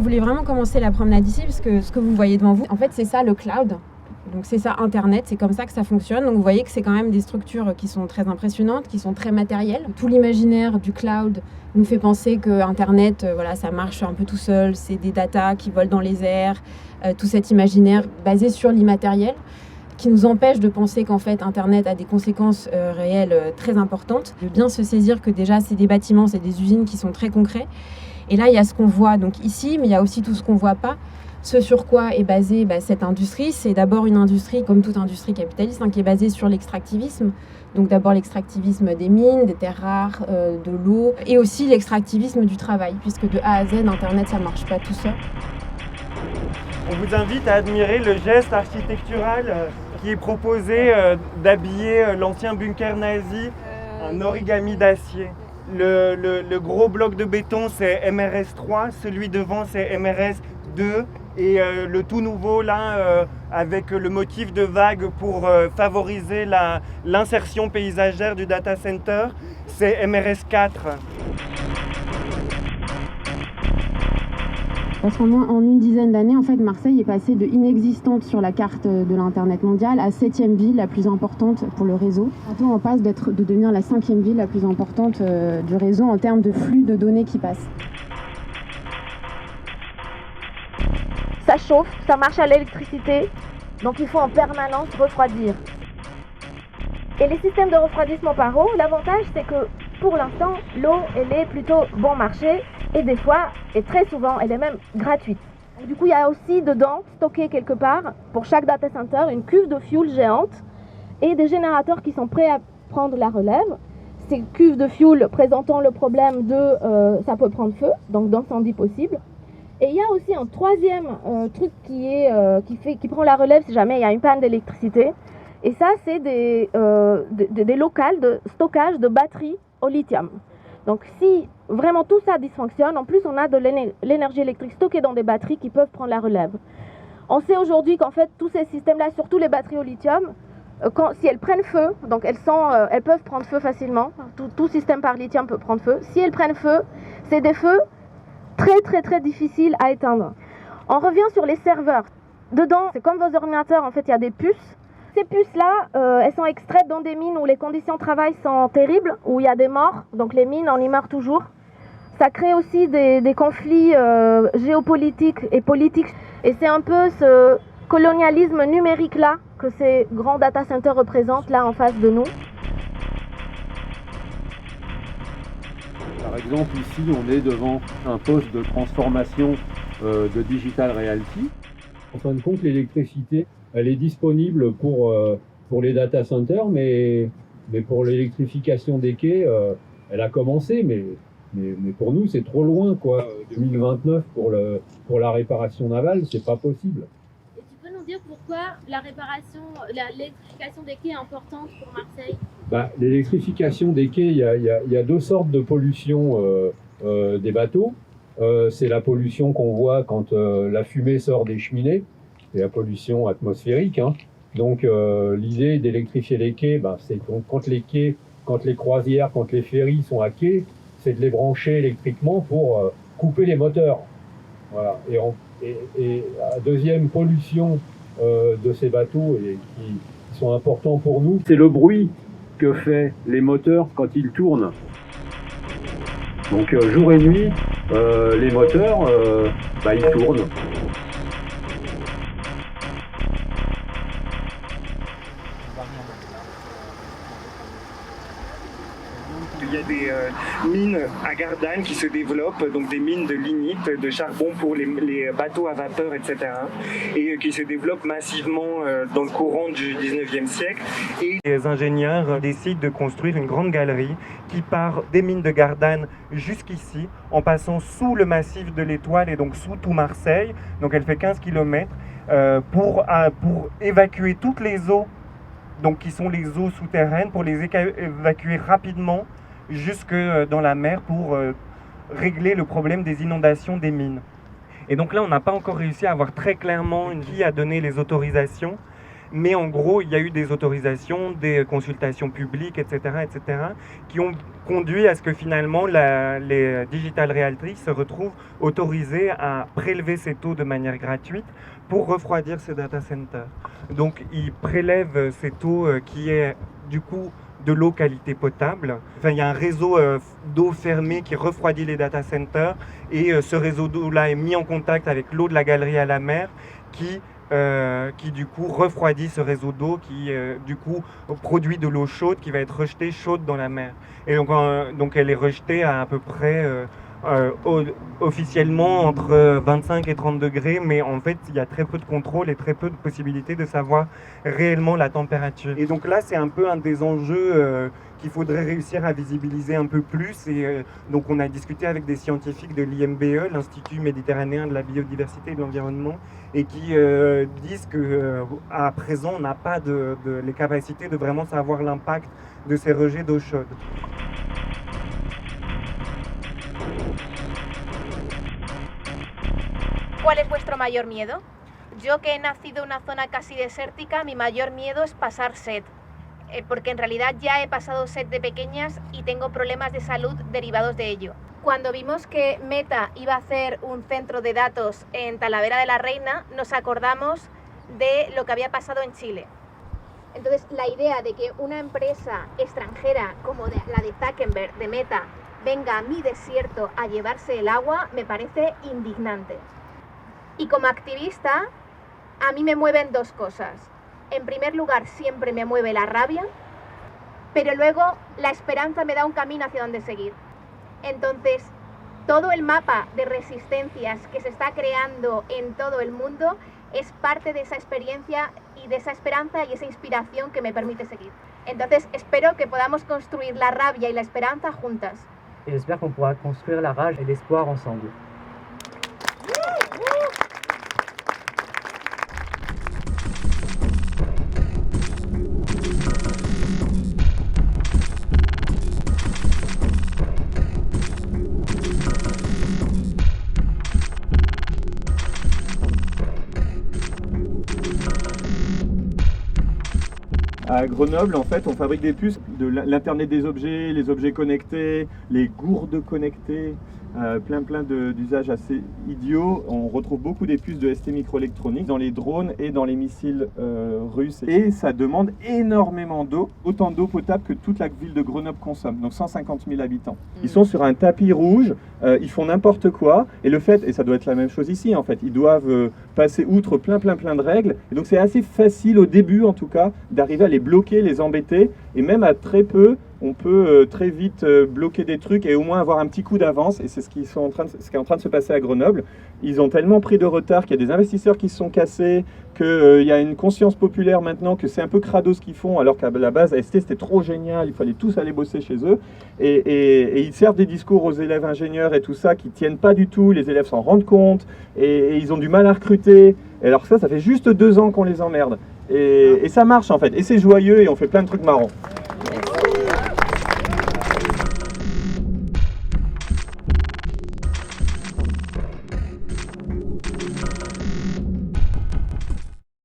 voulais vraiment commencer la promenade ici parce que ce que vous voyez devant vous, en fait, c'est ça le cloud. Donc c'est ça Internet, c'est comme ça que ça fonctionne. Donc vous voyez que c'est quand même des structures qui sont très impressionnantes, qui sont très matérielles. Tout l'imaginaire du cloud nous fait penser que Internet, ça marche un peu tout seul. C'est des datas qui volent dans les airs. Tout cet imaginaire basé sur l'immatériel qui nous empêche de penser qu'en fait Internet a des conséquences réelles très importantes. De bien se saisir que déjà c'est des bâtiments, c'est des usines qui sont très concrets. Et là il y a ce qu'on voit donc ici, mais il y a aussi tout ce qu'on ne voit pas. Ce sur quoi est basée cette industrie, c'est d'abord une industrie, comme toute industrie capitaliste, qui est basée sur l'extractivisme. Donc d'abord l'extractivisme des mines, des terres rares, de l'eau, et aussi l'extractivisme du travail, puisque de A à Z, Internet, ça ne marche pas tout seul. On vous invite à admirer le geste architectural qui est proposé d'habiller l'ancien bunker nazi en origami d'acier. Le gros bloc de béton, c'est MRS3, celui devant, c'est MRS2. Et le tout nouveau là, avec le motif de vague pour favoriser l'insertion paysagère du data center, c'est MRS4. Parce qu'en une dizaine d'années, en fait, Marseille est passée de inexistante sur la carte de l'Internet mondial à 7e ville la plus importante pour le réseau. Bientôt, on passe de devenir la 5e ville la plus importante du réseau en termes de flux de données qui passent. Ça chauffe, ça marche à l'électricité, donc il faut en permanence refroidir. Et les systèmes de refroidissement par eau, l'avantage c'est que pour l'instant, l'eau elle est plutôt bon marché et des fois, et très souvent, elle est même gratuite. Du coup, il y a aussi dedans, stocké quelque part, pour chaque data center, une cuve de fuel géante et des générateurs qui sont prêts à prendre la relève. Ces cuves de fuel présentant le problème de ça peut prendre feu, donc d'incendie possible. Et il y a aussi un troisième truc qui prend la relève si jamais il y a une panne d'électricité. Et ça, c'est des locales de stockage de batteries au lithium. Donc si vraiment tout ça dysfonctionne, en plus on a de l'énergie électrique stockée dans des batteries qui peuvent prendre la relève. On sait aujourd'hui qu'en fait tous ces systèmes-là, surtout les batteries au lithium, si elles prennent feu, donc elles peuvent prendre feu facilement, tout système par lithium peut prendre feu. Si elles prennent feu, c'est des feux très très très difficile à éteindre. On revient sur les serveurs. Dedans, c'est comme vos ordinateurs, en fait, il y a des puces. Ces puces-là, elles sont extraites dans des mines où les conditions de travail sont terribles, où il y a des morts. Donc les mines, on y meurt toujours. Ça crée aussi des conflits géopolitiques et politiques. Et c'est un peu ce colonialisme numérique-là que ces grands data centers représentent là en face de nous. Par exemple, ici, on est devant un poste de transformation de Digital Realty. En fin de compte, l'électricité, elle est disponible pour les data centers, mais pour l'électrification des quais, elle a commencé, mais pour nous, c'est trop loin, quoi. 2029 pour la réparation navale, c'est pas possible. Et tu peux nous dire pourquoi l'électrification des quais est importante pour Marseille ? L'électrification des quais, il y a deux sortes de pollution des bateaux. C'est la pollution qu'on voit quand la fumée sort des cheminées, c'est la pollution atmosphérique. Donc l'idée d'électrifier les quais, c'est quand les croisières, quand les ferries sont à quai, c'est de les brancher électriquement pour couper les moteurs. Voilà. Et la deuxième pollution de ces bateaux et qui sont importants pour nous, c'est le bruit que fait les moteurs quand ils tournent. Donc jour et nuit, les moteurs, ils tournent. Il y a des mines à Gardanne qui se développent, donc des mines de lignite, de charbon pour les bateaux à vapeur, etc. Et qui se développent massivement dans le courant du 19e siècle. Et les ingénieurs décident de construire une grande galerie qui part des mines de Gardanne jusqu'ici, en passant sous le massif de l'Étoile et donc sous tout Marseille. Donc elle fait 15 km pour évacuer toutes les eaux, donc qui sont les eaux souterraines, pour les évacuer rapidement jusque dans la mer pour régler le problème des inondations des mines. Et donc là, on n'a pas encore réussi à avoir très clairement qui a donné les autorisations, Mais en gros, il y a eu des autorisations, des consultations publiques, etc., qui ont conduit à ce que finalement les digital realty se retrouvent autorisés à prélever ces taux de manière gratuite pour refroidir ces data centers. Donc ils prélèvent ces taux qui est du coup de l'eau qualité potable. Enfin, il y a un réseau d'eau fermée qui refroidit les data centers et ce réseau d'eau-là est mis en contact avec l'eau de la galerie à la mer qui du coup refroidit ce réseau d'eau qui du coup produit de l'eau chaude qui va être rejetée chaude dans la mer. Et donc elle est rejetée à peu près officiellement entre 25 et 30 degrés, mais en fait il y a très peu de contrôle et très peu de possibilités de savoir réellement la température. Et donc là c'est un peu un des enjeux qu'il faudrait réussir à visibiliser un peu plus. Et donc on a discuté avec des scientifiques de l'IMBE, l'Institut méditerranéen de la biodiversité et de l'environnement, et qui disent qu'à présent on n'a pas les capacités de vraiment savoir l'impact de ces rejets d'eau chaude. ¿Cuál es vuestro mayor miedo? Yo, que he nacido en una zona casi desértica, mi mayor miedo es pasar sed, porque en realidad ya he pasado sed de pequeñas y tengo problemas de salud derivados de ello. Cuando vimos que Meta iba a hacer un centro de datos en Talavera de la Reina, nos acordamos de lo que había pasado en Chile. Entonces, la idea de que una empresa extranjera como la de Zuckerberg, de Meta, venga a mi desierto a llevarse el agua, me parece indignante. Y como activista, a mí me mueven dos cosas. En primer lugar, siempre me mueve la rabia, pero luego la esperanza me da un camino hacia donde seguir. Entonces, todo el mapa de resistencias que se está creando en todo el mundo es parte de esa experiencia y de esa esperanza y esa inspiración que me permite seguir. Entonces, espero que podamos construir la rabia y la esperanza juntas. Et j'espère qu'on pourra construire la rage et l'espoir ensemble. À Grenoble, en fait, on fabrique des puces de l'Internet des objets, les objets connectés, les gourdes connectées, plein d'usages assez idiots. On retrouve beaucoup des puces de ST Microelectronics dans les drones et dans les missiles russes. Et ça demande énormément d'eau, autant d'eau potable que toute la ville de Grenoble consomme, donc 150 000 habitants. Ils sont sur un tapis rouge, ils font n'importe quoi, et le fait, et ça doit être la même chose ici en fait, ils doivent passer outre plein de règles, et donc c'est assez facile au début en tout cas, d'arriver à les bloquer, les embêter, et même à très peu, on peut très vite bloquer des trucs et au moins avoir un petit coup d'avance, et c'est ce qui est en train de se passer à Grenoble. Ils ont tellement pris de retard qu'il y a des investisseurs qui se sont cassés, qu'il y a une conscience populaire maintenant que c'est un peu crado ce qu'ils font, alors qu'à la base, ST c'était trop génial, il fallait tous aller bosser chez eux, et ils servent des discours aux élèves ingénieurs et tout ça qui tiennent pas du tout, les élèves s'en rendent compte, et ils ont du mal à recruter, et alors ça fait juste 2 ans qu'on les emmerde, et ça marche en fait, et c'est joyeux, et on fait plein de trucs marrants.